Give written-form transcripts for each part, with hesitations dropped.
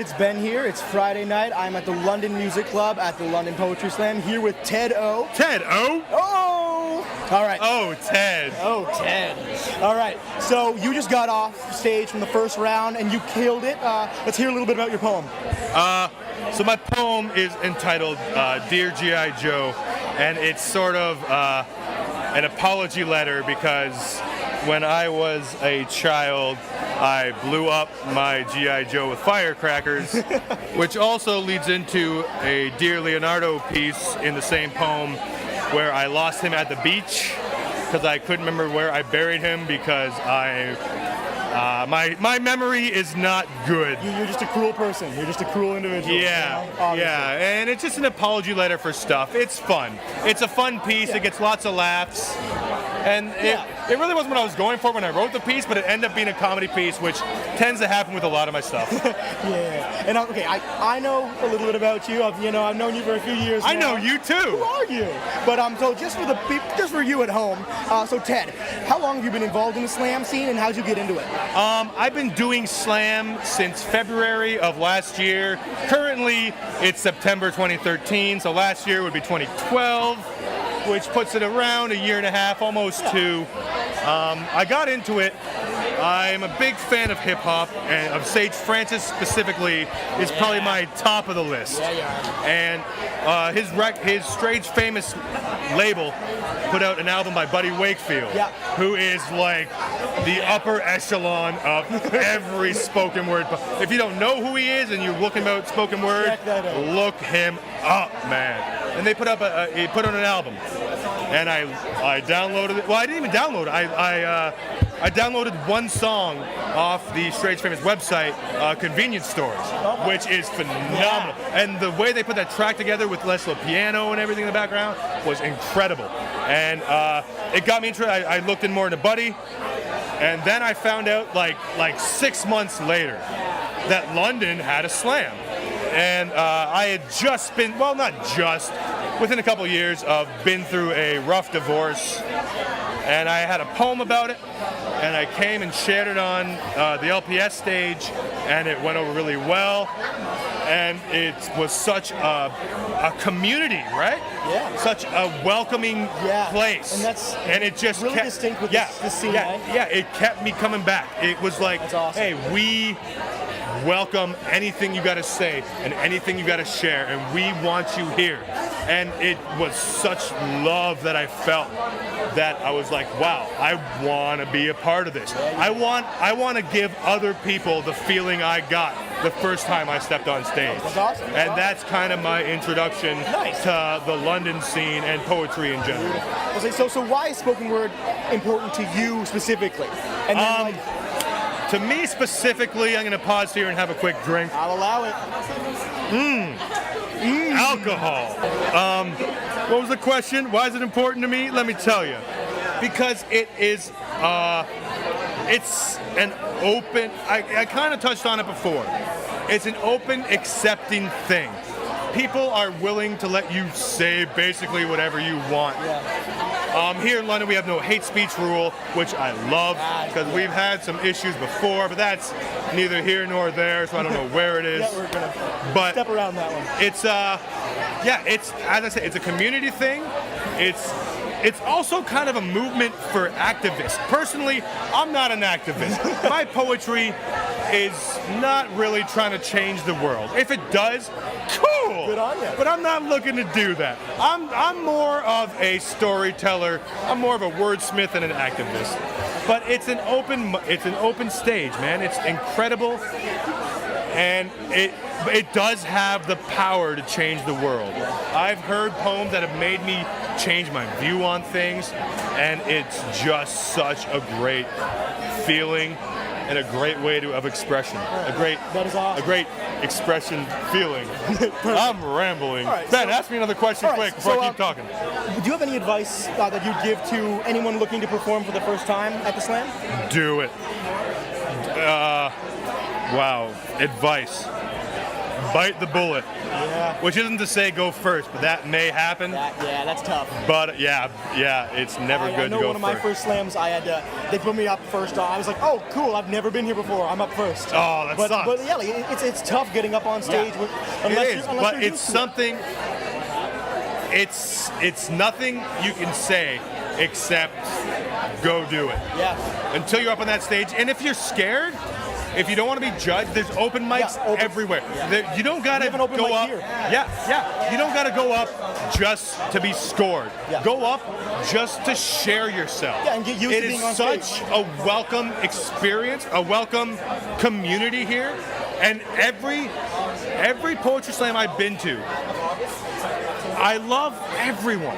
it's Ben here. It's Friday night. I'm at the London Music Club at the London Poetry Slam here with TedO. TedO? Oh! All right. Oh, Ted. Oh, Ted. All right. So you just got off stage from the first round and you killed it. Let's hear a little bit about your poem. So my poem is entitled Dear G.I. Joe, and it's sort of an apology letter because when I was a child, I blew up my G.I. Joe with firecrackers, which also leads into a Dear Leonardo piece in the same poem where I lost him at the beach because I couldn't remember where I buried him because my memory is not good. You're just a cruel person. You're just a cruel individual. Yeah, you know? yeah, and it's just an apology letter for stuff. It's fun. It's a fun piece. Yeah. It gets lots of laughs. And it really wasn't what I was going for when I wrote the piece, but it ended up being a comedy piece, which tends to happen with a lot of my stuff. Yeah. And okay, I know a little bit about you. I've known you for a few years now. I know you too. Who are you? But so just for you at home. So Ted, how long have you been involved in the slam scene, and how'd you get into it? I've been doing slam since February of last year. Currently, it's September 2013, so last year would be 2012. Which puts it around a year and a half, almost two. I got into it. I'm a big fan of hip-hop, and of Sage Francis specifically is probably my top of the list. And his Sage Famous label put out an album by Buddy Wakefield, who is like the upper echelon of every spoken word. If you don't know who he is and you're looking about spoken word, look him up, man. And they put out an album, and I downloaded it. Well, I didn't even download it. I downloaded one song off the Sage Famous website, Convenience Stores, which is phenomenal. And the way they put that track together with Leslie piano and everything in the background was incredible. And it got me interested. I looked in more into Buddy, and then I found out like 6 months later that London had a slam. And I had just been, well, not just, within a couple of years of been through a rough divorce, and I had a poem about it, and I came and shared it on the LPS stage, and it went over really well, and it was such a community, right? Yeah. Such a welcoming place. And it just really kept, distinct with the scene, right? Yeah, it kept me coming back. It was like, that's awesome. Hey, we welcome anything you got to say and anything you got to share, and we want you here. And it was such love that I felt that I was like, wow, I want to be a part of this. I want to give other people the feeling I got the first time I stepped on stage. That's awesome. And that's kind of my introduction to the London scene and poetry in general. So why is spoken word important to you specifically? And then, to me specifically, I'm going to pause here and have a quick drink. I'll allow it. Alcohol. What was the question? Why is it important to me? Let me tell you. Because it is, it's an open, I kind of touched on it before. It's an open, accepting thing. People are willing to let you say basically whatever you want. Here in London, we have no hate speech rule, which I love because we've had some issues before, but that's neither here nor there, so I don't know where it is. We're gonna step around that one. It's it's, as I said, it's a community thing. It's also kind of a movement for activists. Personally, I'm not an activist. My poetry is not really trying to change the world. If it does, cool. Good on you. But I'm not looking to do that. I'm more of a storyteller. I'm more of a wordsmith and an activist. But it's an open stage, man. It's incredible, and it does have the power to change the world. I've heard poems that have made me change my view on things, and it's just such a great feeling and a great way of expression. That is awesome. A great expression feeling. I'm rambling. Ben, ask me another question quick before I keep talking. Do you have any advice that you'd give to anyone looking to perform for the first time at the slam? Do it. Wow. Advice. bite the bullet. Yeah. Which isn't to say go first, but that may happen. Yeah, that's tough. But yeah, it's never I good know to go one of my first slams, I had to, they put me up first. I was like, oh, cool, I've never been here before. I'm up first. Oh, that sucks. But yeah, like, it's tough getting up on stage. It is, but it's something. It's nothing you can say except go do it. Yeah. Until you're up on that stage, and if you're scared, if you don't want to be judged, there's open mics everywhere. You don't gotta go up. Here. Yeah. You don't gotta go up just to be scored. Yeah. Go up just to share yourself. Yeah, and get used to being on stage. It is such a welcome experience, a welcome community here, and every poetry slam I've been to, I love everyone.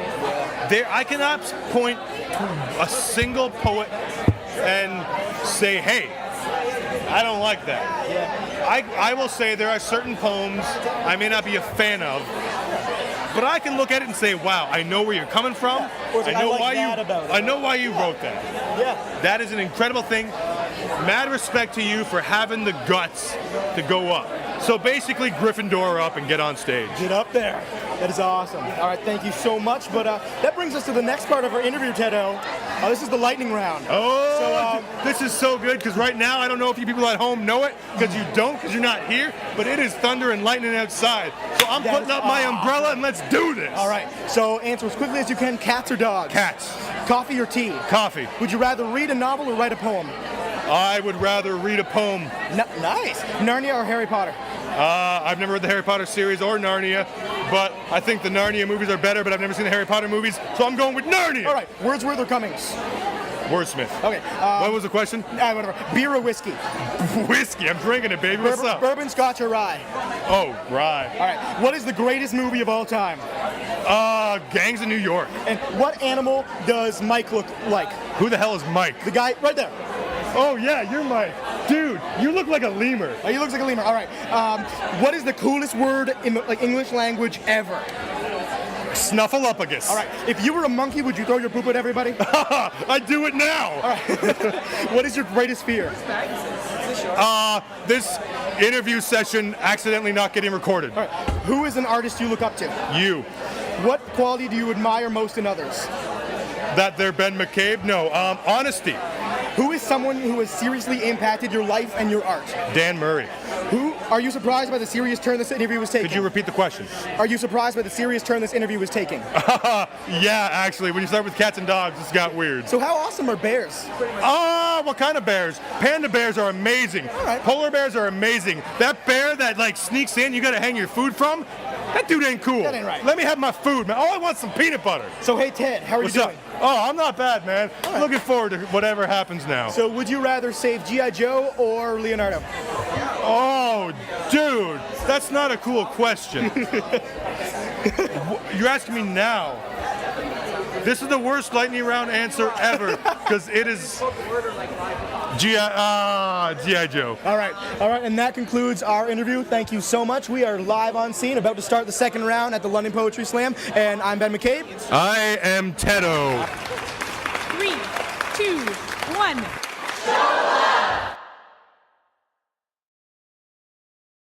I cannot point to a single poet and say, hey, I don't like that. Yeah. I will say there are certain poems I may not be a fan of, but I can look at it and say, wow, I know where you're coming from. I know why you wrote that. Yeah. That is an incredible thing. Mad respect to you for having the guts to go up. So basically, Gryffindor up and get on stage. Get up there. That is awesome. All right, thank you so much. But that brings us to the next part of our interview, TedO. This is the lightning round. Oh, this is so good because right now, I don't know if you people at home know it because you don't because you're not here, but it is thunder and lightning outside. So I'm putting up my umbrella and let's do this. All right, so answer as quickly as you can, cats or dogs? Cats. Coffee or tea? Coffee. Would you rather read a novel or write a poem? I would rather read a poem. Nice. Narnia or Harry Potter? I've never read the Harry Potter series or Narnia, but I think the Narnia movies are better, but I've never seen the Harry Potter movies, so I'm going with Narnia! All right, Wordsworth or Cummings? Wordsmith. Okay. What was the question? Whatever. Beer or whiskey? Whiskey, I'm drinking it, baby. What's up? Bourbon, scotch, or rye? Oh, rye. All right. What is the greatest movie of all time? Gangs of New York. And what animal does Mike look like? Who the hell is Mike? The guy right there. Oh, yeah, you're Mike. Dude, you look like a lemur. Oh, he looks like a lemur. All right. What is the coolest word in the English language ever? Snuffleupagus. All right. If you were a monkey, would you throw your poop at everybody? I'd do it now. All right. What is your greatest fear? This interview session accidentally not getting recorded. All right. Who is an artist you look up to? You. What quality do you admire most in others? That they're Ben McCabe? No. Honesty. Who is someone who has seriously impacted your life and your art? Dan Murray. Are you surprised by the serious turn this interview was taking? Could you repeat the question? Are you surprised by the serious turn this interview was taking? Yeah, actually, when you start with cats and dogs, it's got weird. So how awesome are bears? What kind of bears? Panda bears are amazing. All right. Polar bears are amazing. That bear that sneaks in, you gotta hang your food from? That dude ain't cool. That ain't right. Let me have my food, man. Oh, I want some peanut butter. So hey Ted, how are What's you up? doing? Oh, I'm not bad, man. All right. Looking forward to whatever happens now. So would you rather save G.I. Joe or Leonardo? Oh, dude, that's not a cool question. You're asking me now. This is the worst lightning round answer ever because it is G.I. Joe. All right, and that concludes our interview. Thank you so much. We are live on scene, about to start the second round at the London Poetry Slam, and I'm Ben McCabe. I am TedO. 3, 2, 1.